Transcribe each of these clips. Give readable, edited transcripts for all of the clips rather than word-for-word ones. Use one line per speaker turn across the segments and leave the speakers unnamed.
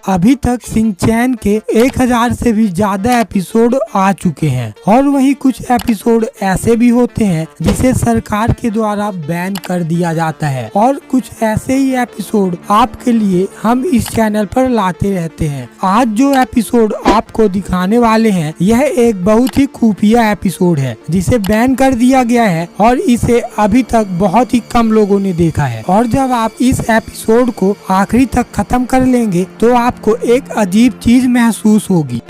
अभी तक शिनचैन के 1000 से भी ज्यादा एपिसोड आ चुके हैं और वहीं कुछ एपिसोड ऐसे भी होते हैं जिसे सरकार के द्वारा बैन कर दिया जाता है और कुछ ऐसे ही एपिसोड आपके लिए हम इस चैनल पर लाते रहते हैं। आज जो एपिसोड आपको दिखाने वाले हैं यह एक बहुत ही खुफिया एपिसोड है जिसे बैन कर दिया गया है और इसे अभी तक बहुत ही कम लोगों ने देखा है। और जब आप इस एपिसोड को आखिरी तक खत्म कर लेंगे तो आपको एक अजीब चीज महसूस होगी।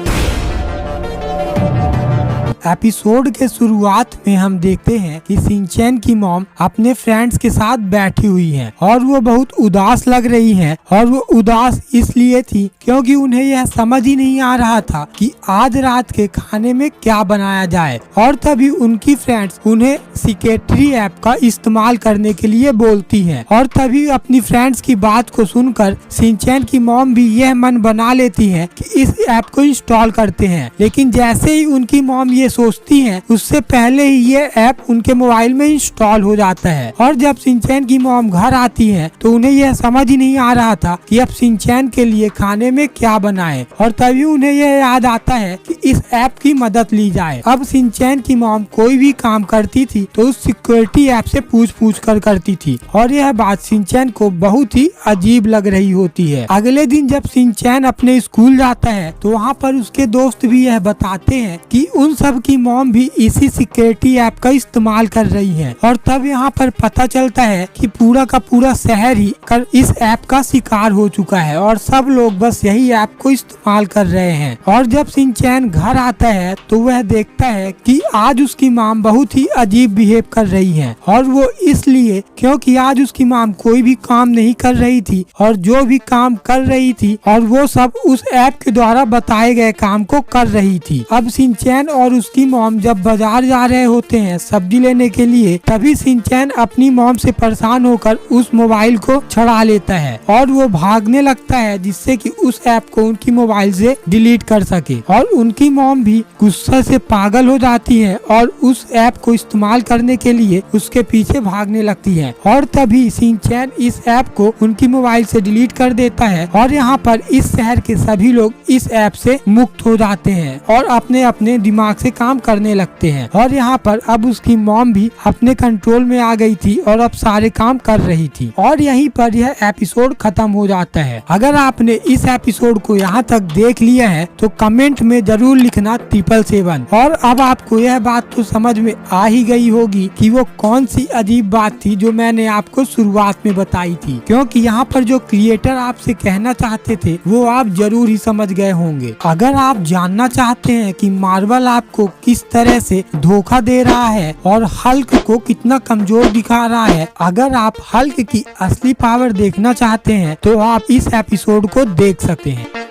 एपिसोड के शुरुआत में हम देखते हैं कि शिनचैन की मॉम अपने फ्रेंड्स के साथ बैठी हुई हैं और वो बहुत उदास लग रही हैं और वो उदास इसलिए थी क्योंकि उन्हें यह समझ ही नहीं आ रहा था कि आज रात के खाने में क्या बनाया जाए। और तभी उनकी फ्रेंड्स उन्हें सिकेट्री ऐप का इस्तेमाल करने के लिए बोलती हैं और तभी अपनी फ्रेंड्स की बात को सुनकर शिनचैन की मॉम भी यह मन बना लेती है कि इस ऐप को इंस्टॉल करते हैं। लेकिन जैसे ही उनकी मॉम ये सोचती हैं उससे पहले ही ये ऐप उनके मोबाइल में इंस्टॉल हो जाता है। और जब शिनचैन की मॉम घर आती है तो उन्हें यह समझ ही नहीं आ रहा था कि अब शिनचैन के लिए खाने में क्या बनाए और तभी उन्हें यह याद आता है कि इस ऐप की मदद ली जाए। अब शिनचैन की मॉम कोई भी काम करती थी तो उस सिक्योरिटी ऐप से पूछ कर करती थी और यह बात शिनचैन को बहुत ही अजीब लग रही होती है। अगले दिन जब शिनचैन अपने स्कूल जाता है तो वहाँ पर उसके दोस्त भी यह बताते हैं कि उन सब की मॉम भी इसी सिक्योरिटी ऐप का इस्तेमाल कर रही है। और तब यहाँ पर पता चलता है कि पूरा का पूरा शहर ही कर इस ऐप का शिकार हो चुका है और सब लोग बस यही ऐप को इस्तेमाल कर रहे हैं। और जब शिनचैन घर आता है तो वह देखता है कि आज उसकी मॉम बहुत ही अजीब बिहेव कर रही है और वो इसलिए क्योंकि आज उसकी मॉम कोई भी काम नहीं कर रही थी और जो भी काम कर रही थी और वो सब उस ऐप के द्वारा बताए गए काम को कर रही थी। अब शिनचैन और उसकी मॉम जब बाजार जा रहे होते हैं सब्जी लेने के लिए तभी शिनचैन अपनी मॉम से परेशान होकर उस मोबाइल को छुड़ा लेता है और वो भागने लगता है जिससे कि उस ऐप को उनकी मोबाइल से डिलीट कर सके। और उनकी मॉम भी गुस्से से पागल हो जाती है और उस ऐप को इस्तेमाल करने के लिए उसके पीछे भागने लगती है। और तभी शिनचैन इस ऐप को उनकी मोबाइल से डिलीट कर देता है और यहाँ पर इस शहर के सभी लोग इस ऐप से मुक्त हो जाते हैं और अपने अपने दिमाग से काम करने लगते हैं। और यहाँ पर अब उसकी मॉम भी अपने कंट्रोल में आ गई थी और अब सारे काम कर रही थी और यहीं पर यह एपिसोड खत्म हो जाता है। अगर आपने इस एपिसोड को यहाँ तक देख लिया है तो कमेंट में जरूर लिखना 777। और अब आपको यह बात तो समझ में आ ही गई होगी कि वो कौन सी अजीब बात थी जो मैंने आपको शुरुआत में बताई थी, क्योंकि यहाँ पर जो क्रिएटर आपसे कहना चाहते थे वो आप जरूर ही समझ गए होंगे। अगर आप जानना चाहते हैं कि मार्वल आपको किस तरह से धोखा दे रहा है और हल्क को कितना कमजोर दिखा रहा है, अगर आप हल्क की असली पावर देखना चाहते हैं तो आप इस एपिसोड को देख सकते हैं।